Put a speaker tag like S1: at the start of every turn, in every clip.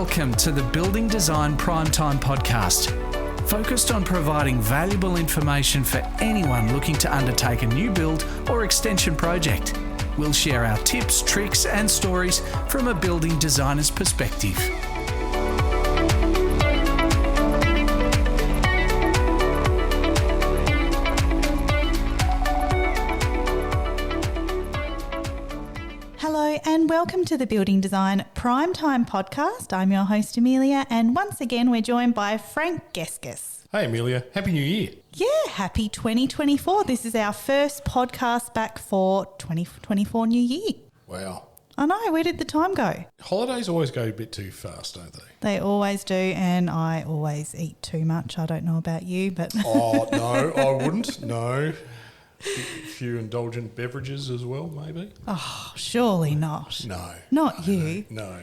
S1: Welcome to the Building Design Primetime Podcast, focused on providing valuable information for anyone looking to undertake a new build or extension project. We'll share our tips, tricks and stories from a building designer's perspective.
S2: Hello and welcome to the Building Design Primetime Podcast. I'm your host Amelia, and once again we're joined by Frank Geskus.
S3: Hey Amelia, Happy New Year.
S2: Yeah, happy 2024. This is our first podcast back for 2024 New Year.
S3: Wow.
S2: I know, where did the time go?
S3: Holidays always go a bit too fast, don't they?
S2: They always do, and I always eat too much. I don't know about you, but...
S3: Oh, no, I wouldn't. No. A few indulgent beverages as well, maybe?
S2: Oh, surely not.
S3: No.
S2: Not you.
S3: No.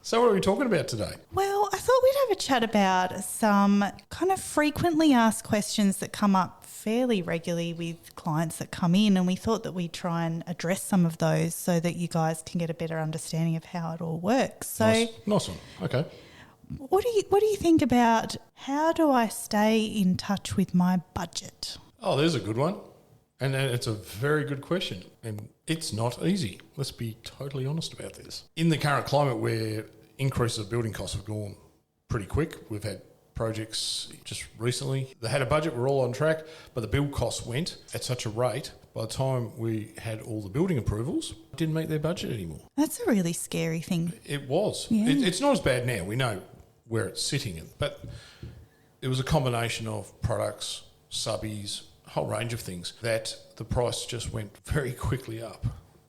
S3: So what are we talking about today?
S2: Well, I thought we'd have a chat about some kind of frequently asked questions that come up fairly regularly with clients that come in, and we thought that we'd try and address some of those so that you guys can get a better understanding of how it all works. So,
S3: Nice one. Okay.
S2: What do you think about how do I stay in touch with my budget?
S3: Oh, there's a good one. And it's a very good question. And it's not easy. Let's be totally honest about this. In the current climate where increases of building costs have gone pretty quick, we've had projects just recently that had a budget, we're all on track, but the build costs went at such a rate, by the time we had all the building approvals, it didn't make their budget anymore.
S2: That's a really scary thing.
S3: It was.
S2: Yeah.
S3: It's not as bad now. We know where it's sitting in, but it was a combination of products, subbies, a whole range of things that the price just went very quickly up.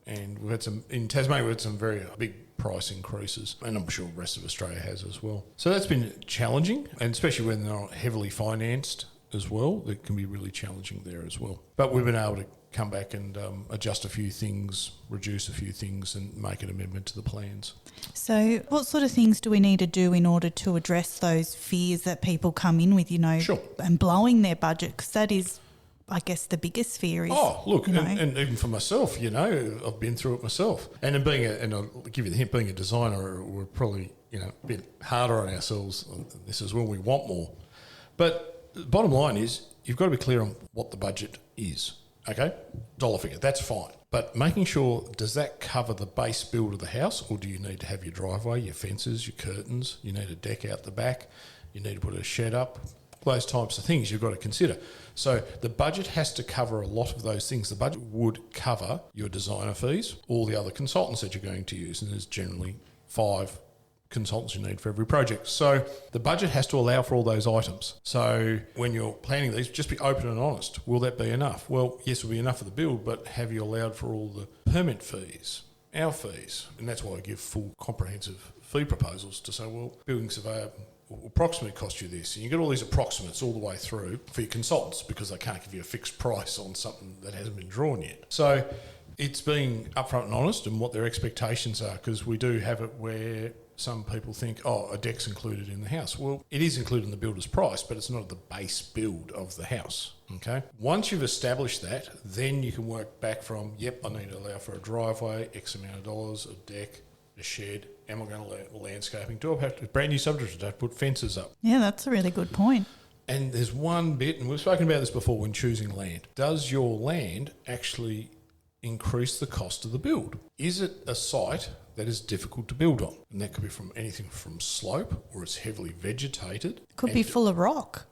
S3: And we had in Tasmania, we had some very big price increases, and I'm sure the rest of Australia has as well. So that's been challenging, and especially when they're not heavily financed as well, it can be really challenging there as well. But we've been able to come back and adjust a few things, reduce a few things, and make an amendment to the plans.
S2: So what sort of things do we need to do in order to address those fears that people come in with,
S3: Sure.
S2: and blowing their budget? Because that is, I guess, the biggest fear is...
S3: Oh, look, and even for myself, I've been through it myself. And in and I'll give you the hint, being a designer, we're probably, a bit harder on ourselves. This is when we want more. But the bottom line is, you've got to be clear on what the budget is. Okay? Dollar figure, that's fine. But making sure, does that cover the base build of the house, or do you need to have your driveway, your fences, your curtains, you need a deck out the back, you need to put a shed up, those types of things you've got to consider. So the budget has to cover a lot of those things. The budget would cover your designer fees, all the other consultants that you're going to use, and there's generally 5 consultants you need for every project. So the budget has to allow for all those items. So when you're planning these, just be open and honest. Will that be enough? Well, yes, it'll be enough for the build, but have you allowed for all the permit fees, our fees? And that's why I give full comprehensive fee proposals to say, well, building surveyor will approximately cost you this. And you get all these approximates all the way through for your consultants because they can't give you a fixed price on something that hasn't been drawn yet. So it's being upfront and honest and what their expectations are, because we do have it where some people think, a deck's included in the house. Well, it is included in the builder's price, but it's not the base build of the house, okay? Once you've established that, then you can work back from, I need to allow for a driveway, X amount of dollars, a deck, a shed, am I going to allow landscaping? Do I have to, brand new subdivision, do I have to put fences up?
S2: Yeah, that's a really good point.
S3: And there's one bit, and we've spoken about this before when choosing land. Does your land actually increase the cost of the build? Is it a site that is difficult to build on? And that could be from anything from slope, or it's heavily vegetated.
S2: Could be full of rock.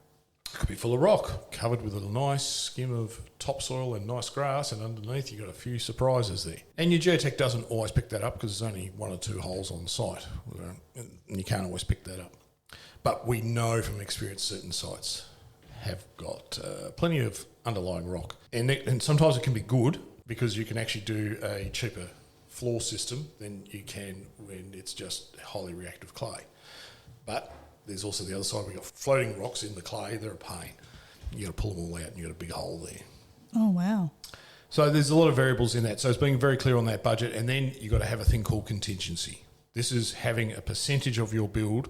S3: It could be full of rock, covered with a nice skim of topsoil and nice grass, and underneath you've got a few surprises there. And your geotech doesn't always pick that up because there's only 1 or 2 holes on site, and you can't always pick that up. But we know from experience certain sites have got plenty of underlying rock. And sometimes it can be good because you can actually do a cheaper floor system than you can when it's just highly reactive clay. But there's also the other side. We've got floating rocks in the clay. They're a pain. You got to pull them all out and you've got a big hole there.
S2: Oh, wow.
S3: So there's a lot of variables in that. So it's being very clear on that budget. And then you've got to have a thing called contingency. This is having a percentage of your build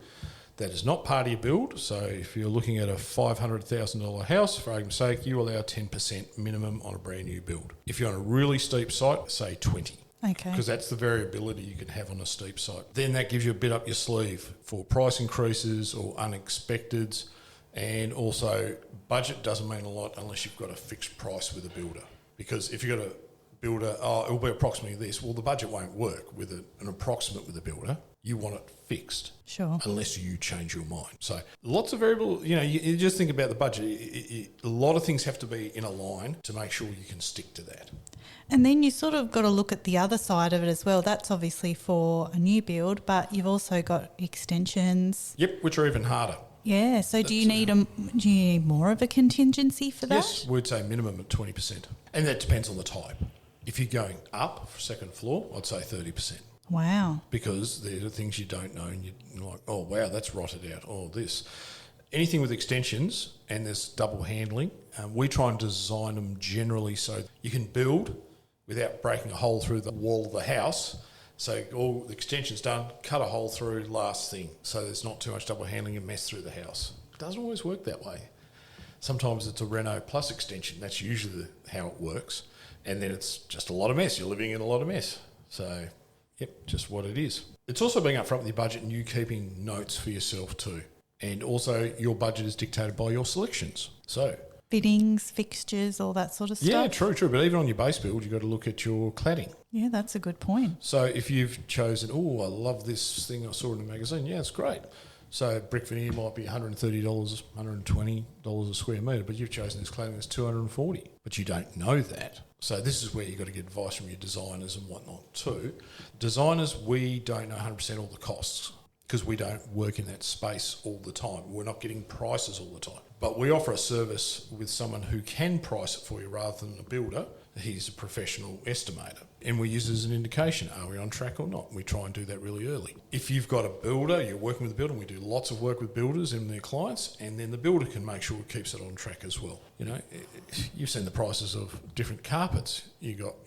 S3: that is not part of your build. So if you're looking at a $500,000 house, for argument's sake, you allow 10% minimum on a brand new build. If you're on a really steep site, say 20.
S2: Okay.
S3: because that's the variability you can have on a steep site. Then that gives you a bit up your sleeve for price increases or unexpecteds, and also budget doesn't mean a lot unless you've got a fixed price with a builder. Because if you've got a builder, it'll be approximately this, well, the budget won't work with an approximate with a builder. You want it fixed.
S2: Sure.
S3: Unless you change your mind. So lots of variable, you just think about the budget. A lot of things have to be in a line to make sure you can stick to that.
S2: And then you sort of got to look at the other side of it as well. That's obviously for a new build, but you've also got extensions.
S3: Yep, which are even harder.
S2: Yeah. So do you need more of a contingency for that?
S3: Yes, we'd say minimum at 20%. And that depends on the type. If you're going up for second floor, I'd say 30%.
S2: Wow.
S3: Because there are things you don't know and you're like, oh, wow, that's rotted out. Oh, this. Anything with extensions and there's double handling, we try and design them generally so you can build without breaking a hole through the wall of the house. So all the extensions done, cut a hole through, last thing. So there's not too much double handling and mess through the house. It doesn't always work that way. Sometimes it's a Reno plus extension. That's usually how it works. And then it's just a lot of mess. You're living in a lot of mess. So... yep, just what it is. It's also being upfront with your budget and you keeping notes for yourself too. And also your budget is dictated by your selections. So
S2: Fittings, fixtures, all that sort of stuff.
S3: yeah, true. But even on your base build, you've got to look at your cladding.
S2: Yeah, that's a good point.
S3: So if you've chosen, oh, I love this thing I saw in the magazine, yeah, it's great. So brick veneer might be $130, $120 a square metre, but you've chosen this cladding that's $240. But you don't know that. So this is where you've got to get advice from your designers and whatnot too. Designers, we don't know 100% all the costs because we don't work in that space all the time. We're not getting prices all the time. But we offer a service with someone who can price it for you rather than a builder. He's a professional estimator. And we use it as an indication, are we on track or not? We try and do that really early. If you've got a builder, you're working with a builder, and we do lots of work with builders and their clients, and then the builder can make sure it keeps it on track as well. You've seen the prices of different carpets. You got,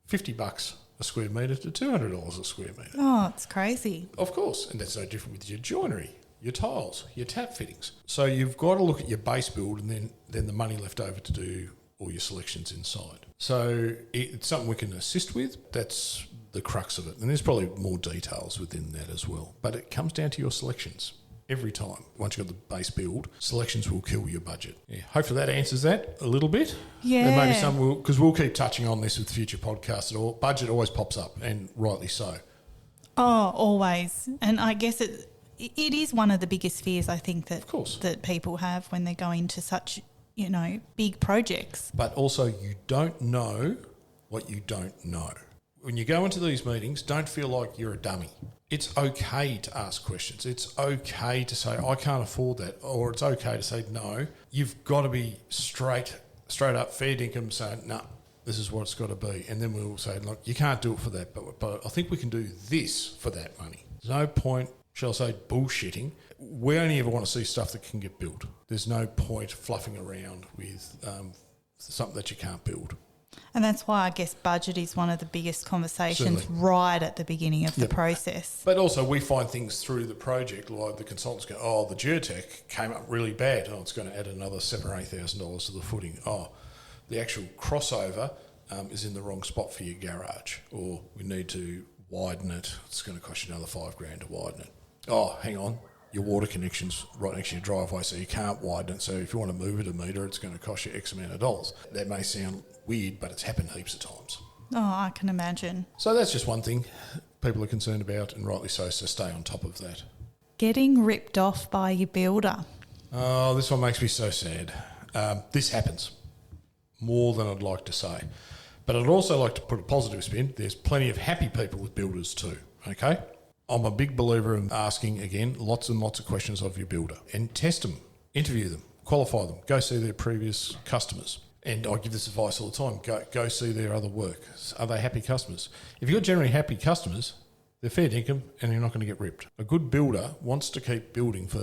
S3: $50 a square metre to $200 a square metre.
S2: Oh, it's crazy.
S3: Of course, and that's no different with your joinery, your tiles, your tap fittings. So you've got to look at your base build and then the money left over to do all your selections inside. So it's something we can assist with. That's the crux of it. And there's probably more details within that as well. But it comes down to your selections every time. Once you've got the base build, selections will kill your budget. Yeah, hopefully that answers that a little bit.
S2: Yeah.
S3: And maybe some because we'll keep touching on this with future podcasts. Budget always pops up, and rightly so.
S2: Oh, always. And I guess it is one of the biggest fears, I think, that,
S3: of course,
S2: that people have when they go into such, big projects.
S3: But also you don't know what you don't know. When you go into these meetings, don't feel like you're a dummy. It's okay to ask questions. It's okay to say, I can't afford that. Or it's okay to say, no. You've got to be straight up, fair dinkum, saying, no, this is what it's got to be. And then we'll say, look, you can't do it for that, but I think we can do this for that money. There's no point, shall I say, bullshitting. We only ever want to see stuff that can get built. There's no point fluffing around with something that you can't build.
S2: And that's why I guess budget is one of the biggest conversations
S3: Certainly.
S2: Right at the beginning of the process.
S3: But also we find things through the project, like the consultants go, oh, the geotech came up really bad. Oh, it's going to add another $7,000 or $8,000 to the footing. Oh, the actual crossover is in the wrong spot for your garage, or we need to widen it. It's going to cost you another $5,000 to widen it. Oh, hang on. Your water connection's right next to your driveway, so you can't widen it. So if you want to move it a metre, it's going to cost you X amount of dollars. That may sound weird, but it's happened heaps of times.
S2: Oh, I can imagine.
S3: So that's just one thing people are concerned about, and rightly so stay on top of that.
S2: Getting ripped off by your builder.
S3: Oh, this one makes me so sad. This happens more than I'd like to say. But I'd also like to put a positive spin. There's plenty of happy people with builders too, okay? I'm a big believer in asking, again, lots and lots of questions of your builder and test them, interview them, qualify them, go see their previous customers. And I give this advice all the time, go see their other work. Are they happy customers? If you've got generally happy customers, they're fair dinkum and you're not going to get ripped. A good builder wants to keep building for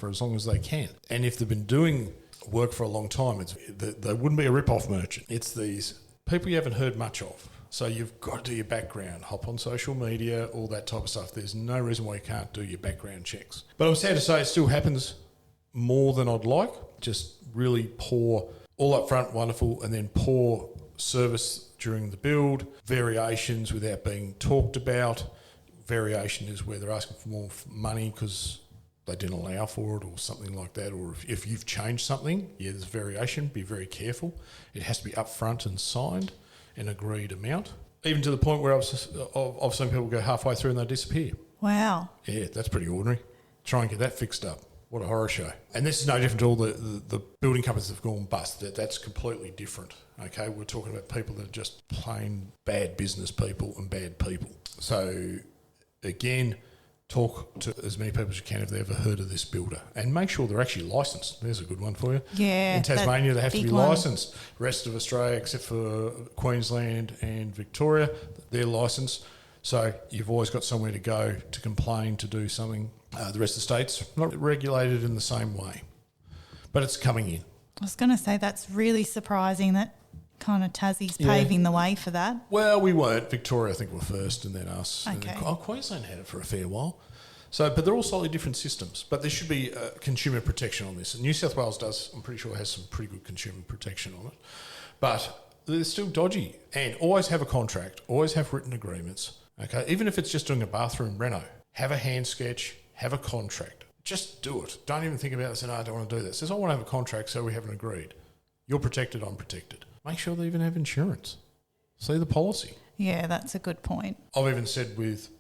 S3: as long as they can. And if they've been doing work for a long time, they wouldn't be a rip-off merchant. It's these people you haven't heard much of. So you've got to do your background, hop on social media, all that type of stuff. There's no reason why you can't do your background checks. But I'm sad to say it still happens more than I'd like. Just really poor, all up front, wonderful, and then poor service during the build, variations without being talked about. Variation is where they're asking for more money because they didn't allow for it or something like that, or if you've changed something, there's variation. Be very careful. It has to be upfront and signed, an agreed amount. Even to the point where I've seen people go halfway through and they disappear.
S2: Wow.
S3: Yeah, that's pretty ordinary. Try and get that fixed up. What a horror show. And this is no different to all the building companies that have gone bust. That's completely different. Okay, we're talking about people that are just plain bad business people and bad people. So, again, talk to as many people as you can if they've ever heard of this builder. And make sure they're actually licensed. There's a good one for you.
S2: Yeah.
S3: In Tasmania, they have to be
S2: one.
S3: licensed. Rest of Australia, except for Queensland and Victoria, they're licensed. So you've always got somewhere to go to complain, to do something. The rest of the states, not regulated in the same way. But it's coming in.
S2: I was going to say that's really surprising that kind of Tassie's paving the way for that.
S3: Well, we weren't. Victoria, I think, were first and then us.
S2: Okay.
S3: And then, Queensland had it for a fair while. So, but they're all slightly different systems. But there should be consumer protection on this. And New South Wales does, I'm pretty sure, has some pretty good consumer protection on it. But they're still dodgy. And always have a contract, always have written agreements. Okay, even if it's just doing a bathroom reno, have a hand sketch, have a contract. Just do it. Don't even think about it. Say, no, I don't want to do this. Says, I want to have a contract, so we haven't agreed. You're protected, I'm protected. Make sure they even have insurance. See the policy.
S2: Yeah, that's a good point.
S3: I've even said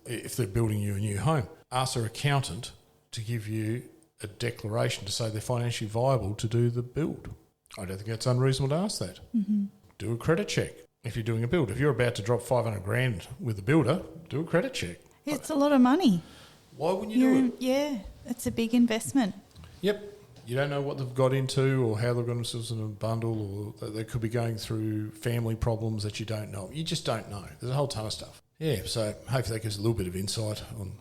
S3: if they're building you a new home, ask their accountant to give you a declaration to say they're financially viable to do the build. I don't think that's unreasonable to ask that. Mm-hmm. Do a credit check if you're doing a build. If you're about to drop $500,000 with a builder, do a credit check.
S2: It's a lot of money.
S3: Why wouldn't you do it?
S2: Yeah, it's a big investment.
S3: Yep. You don't know what they've got into or how they've got themselves in a bundle, or they could be going through family problems that you don't know. You just don't know. There's a whole ton of stuff. Yeah, so hopefully that gives a little bit of insight on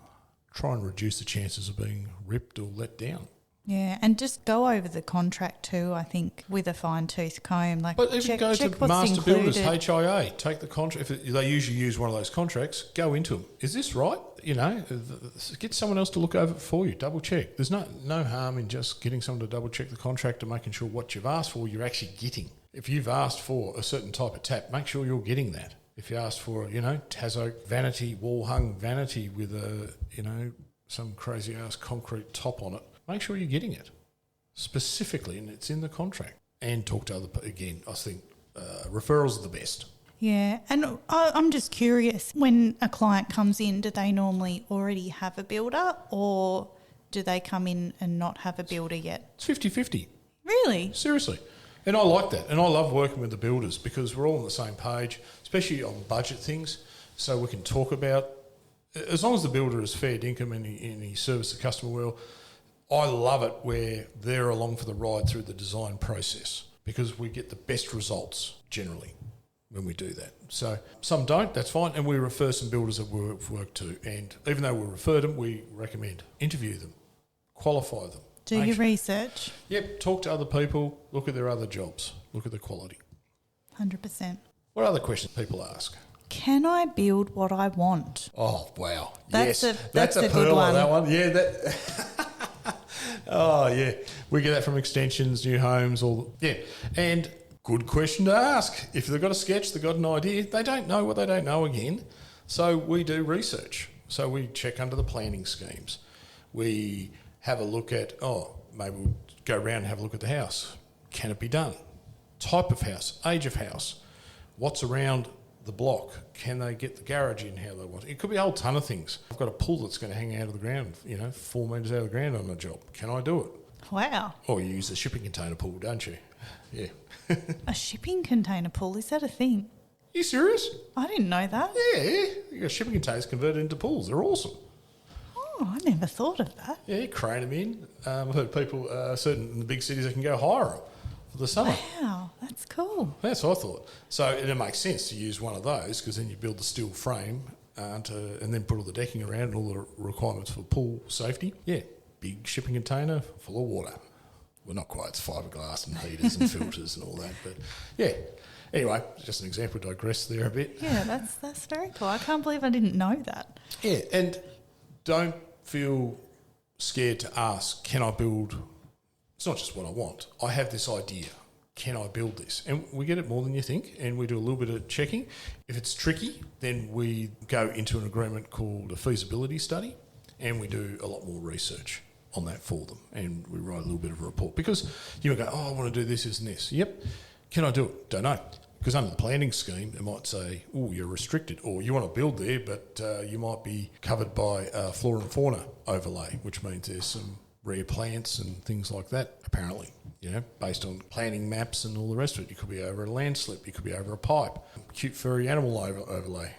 S3: try and reduce the chances of being ripped or let down.
S2: Yeah, and just go over the contract too, I think, with a fine-tooth comb.
S3: But even go to Master Builders, HIA, take the contract. If they usually use one of those contracts, go into them. Is this right? You know, get someone else to look over it for you. Double check. There's no harm in just getting someone to double check the contract and making sure what you've asked for, you're actually getting. If you've asked for a certain type of tap, make sure you're getting that. If you ask for, Tasoak vanity, wall-hung vanity with some crazy-ass concrete top on it, make sure you're getting it specifically, and it's in the contract. And talk to other, again, I think referrals are the best.
S2: Yeah, and I'm just curious, when a client comes in, do they normally already have a builder, or do they come in and not have a builder yet?
S3: It's 50-50.
S2: Really?
S3: Seriously. And I like that. And I love working with the builders because we're all on the same page, especially on budget things, so we can talk about, as long as the builder is fair dinkum and he serves the customer well. I love it where they're along for the ride through the design process because we get the best results generally when we do that. So some don't, that's fine, and we refer some builders that we've worked to. And even though we refer them, we recommend interview them, qualify them.
S2: Do your research.
S3: Yep, talk to other people, look at their other jobs, look at the quality.
S2: 100%.
S3: What other questions people ask?
S2: Can I build what I want?
S3: Oh, wow.
S2: That's
S3: yes.
S2: that's a
S3: pearl
S2: good one.
S3: That one. Yeah, that... Oh, yeah. We get that from extensions, new homes, and good question to ask. If they've got a sketch, they've got an idea, they don't know what they don't know again. So we do research. So we check under the planning schemes. We have a look at, maybe we'll go around and have a look at the house. Can it be done? Type of house, age of house, what's around the block, can they get the garage in how they want it? It could be a whole ton of things. I've got a pool that's going to hang out of the ground, 4 metres out of the ground on a job. Can I do it?
S2: Wow.
S3: Or you use a shipping container pool, don't you? Yeah.
S2: A shipping container pool, is that a thing?
S3: You serious?
S2: I didn't know that.
S3: Yeah. You got shipping containers converted into pools. They're awesome.
S2: Oh, I never thought of that.
S3: Yeah, you crane them in. I've heard people, certain in the big cities, they can go hire them for the summer.
S2: Wow, that's cool.
S3: That's what I thought. So it makes sense to use one of those because then you build the steel frame and then put all the decking around and all the requirements for pool safety. Yeah, big shipping container full of water. Well, not quite. It's fiberglass and heaters and filters and all that. But yeah. Anyway, just an example. Digress there a bit.
S2: Yeah, that's very cool. I can't believe I didn't know that.
S3: Yeah, and don't feel scared to ask, can I build? It's not just what I want. I have this idea. can I build this? And we get it more than you think, and we do a little bit of checking. If it's tricky, then we go into an agreement called a feasibility study, and we do a lot more research on that for them, and we write a little bit of a report. Because you might go, I want to do this, this and this. Yep. Can I do it? Don't know. Because under the planning scheme, it might say, oh, you're restricted, or you want to build there, but you might be covered by flora and fauna overlay, which means there's some rare plants and things like that, apparently, based on planning maps and all the rest of it. You could be over a landslip, you could be over a pipe. Cute furry animal overlay.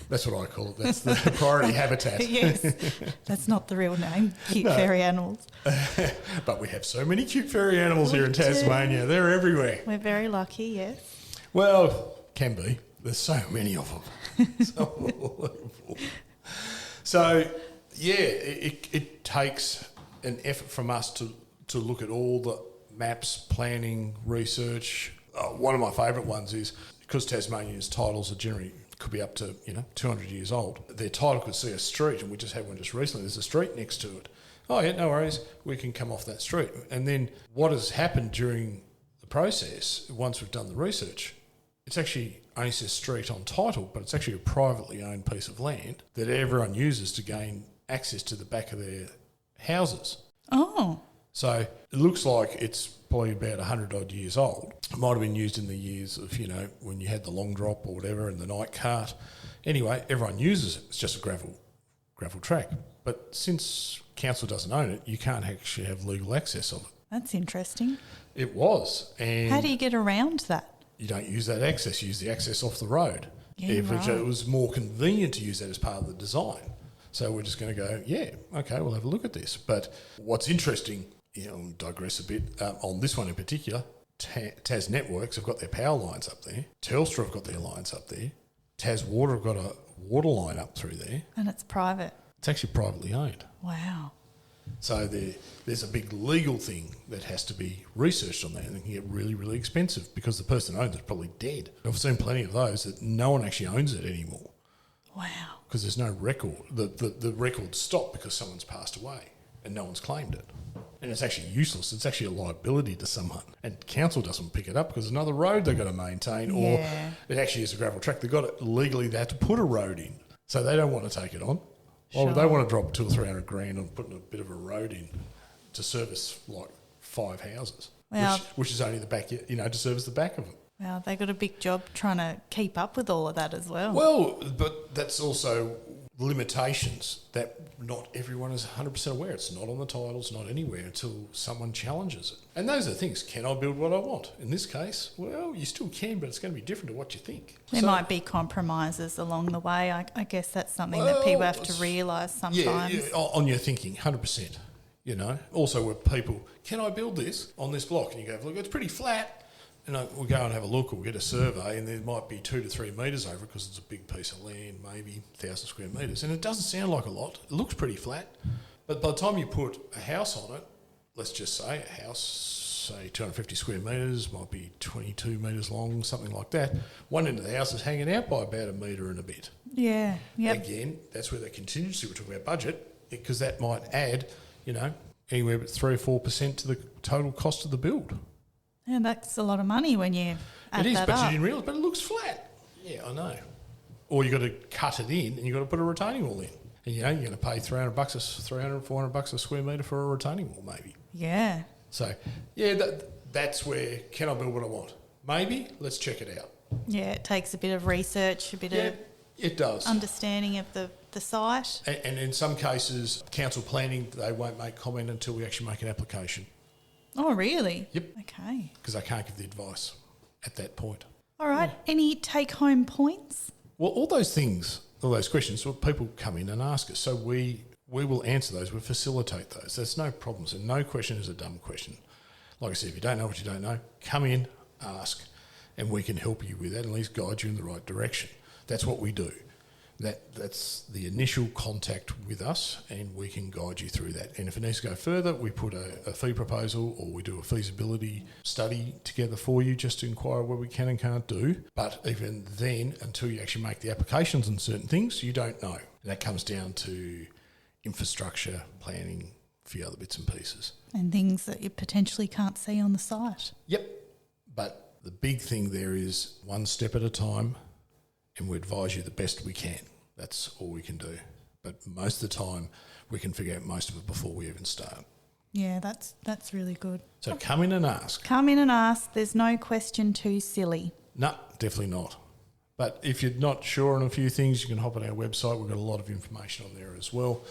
S3: That's what I call it. That's the priority habitat.
S2: Yes, that's not the real name, cute furry animals.
S3: But we have so many cute furry animals here in Tasmania. They're everywhere.
S2: We're very lucky, yes.
S3: Well, can be. There's so many of them. So unbelievable. So, yeah, it takes an effort from us to look at all the maps, planning, research. One of my favourite ones is, because Tasmania's titles are generally, could be up to 200 years old, their title could see a street, and we just had one just recently. There's a street next to it. Oh, yeah, no worries. We can come off that street. And then what has happened during the process, once we've done the research, it's actually only says street on title, but it's actually a privately owned piece of land that everyone uses to gain access to the back of their houses.
S2: Oh.
S3: So it looks like it's probably about 100 odd years old. It might have been used in the years of, when you had the long drop or whatever and the night cart. Anyway, everyone uses it. It's just a gravel track. But since council doesn't own it, you can't actually have legal access of it.
S2: That's interesting.
S3: It was. And
S2: how do you get around that?
S3: You don't use that access. You use the access off the road.
S2: Yeah, right.
S3: It was more convenient to use that as part of the design. So we're just going to go, yeah, okay, we'll have a look at this. But what's interesting, I'll digress a bit, on this one in particular, Tas Networks have got their power lines up there. Telstra have got their lines up there. Tas Water have got a water line up through there.
S2: And it's private.
S3: It's actually privately owned.
S2: Wow.
S3: So there's a big legal thing that has to be researched on that, and it can get really, really expensive because the person who owns it's probably dead. I've seen plenty of those that no one actually owns it anymore.
S2: Wow.
S3: Because there's no record. The record's stopped because someone's passed away and no one's claimed it. And it's actually useless. It's actually a liability to someone. And council doesn't pick it up because there's another road they've got to maintain, or it actually is a gravel track. They've got it legally, they have to put a road in. So they don't want to take it on. Sure. Or they want to drop 200 or 300 grand on putting a bit of a road in to service like 5 houses, which is only the back, to service the back of them.
S2: Wow, they got a big job trying to keep up with all of that as well.
S3: Well, but that's also limitations that not everyone is 100% aware. It's not on the titles, not anywhere until someone challenges it. And those are the things. Can I build what I want? In this case, well, you still can, but it's going to be different to what you think.
S2: There might be compromises along the way. I guess that's something that people have to realise sometimes.
S3: Yeah, on your thinking, 100%. Also with people, can I build this on this block? And you go, look, it's pretty flat. And we'll go and have a look, we'll get a survey, and there might be 2 to 3 metres over because it's a big piece of land, maybe 1,000 square metres. And it doesn't sound like a lot. It looks pretty flat. But by the time you put a house on it, let's just say a house, say 250 square metres, might be 22 metres long, something like that. One end of the house is hanging out by about 1 metre and a bit.
S2: Yeah, yep.
S3: Again, that's where the contingency, we're talking about budget, because that might add, anywhere but 3 or 4% to the total cost of the build.
S2: Yeah, that's a lot of money when you add that up.
S3: It is, but you didn't realise, but it looks flat. Yeah, I know. Or you've got to cut it in and you've got to put a retaining wall in. And, you're going to pay $300, $400 a square metre for a retaining wall, maybe.
S2: Yeah.
S3: So, yeah, that's where, can I build what I want? Maybe, let's check it out.
S2: Yeah, it takes a bit of research, a bit of
S3: it does.
S2: Understanding of the site.
S3: And in some cases, council planning, they won't make comment until we actually make an application.
S2: Oh, really?
S3: Yep.
S2: Okay.
S3: Because I can't give the advice at that point.
S2: All right. Yeah. Any take-home points?
S3: Well, all those things, all those questions, well, people come in and ask us. So we will answer those. We facilitate those. There's no problems. And no question is a dumb question. Like I said, if you don't know what you don't know, come in, ask, and we can help you with that, at least guide you in the right direction. That's what we do. That's the initial contact with us, and we can guide you through that. And if it needs to go further, we put a fee proposal or we do a feasibility study together for you just to inquire what we can and can't do. But even then, until you actually make the applications on certain things, you don't know. And that comes down to infrastructure, planning, a few other bits and pieces.
S2: And things that you potentially can't see on the site.
S3: Yep. But the big thing there is one step at a time, and we advise you the best we can. That's all we can do. But most of the time, we can figure out most of it before we even start.
S2: Yeah, that's really good.
S3: So come in and ask.
S2: Come in and ask. There's no question too silly.
S3: No, definitely not. But if you're not sure on a few things, you can hop on our website. We've got a lot of information on there as well.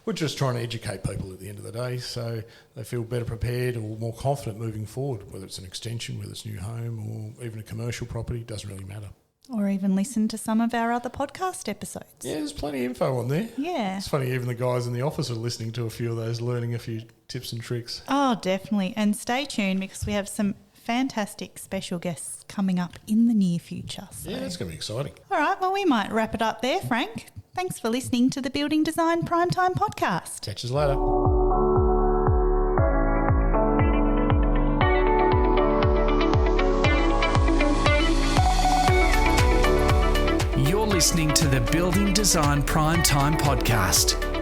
S3: We're just trying to educate people at the end of the day so they feel better prepared or more confident moving forward, whether it's an extension, whether it's a new home or even a commercial property, doesn't really matter.
S2: Or even listen to some of our other podcast episodes.
S3: Yeah, there's plenty of info on there.
S2: Yeah.
S3: It's funny, even the guys in the office are listening to a few of those, learning a few tips and tricks.
S2: Oh, definitely. And stay tuned because we have some fantastic special guests coming up in the near future. So.
S3: Yeah, it's going to be exciting.
S2: All right, well, we might wrap it up there, Frank. Thanks for listening to the Building Design Primetime Podcast.
S3: Catch us later.
S1: You're listening to the Building Design Primetime Podcast.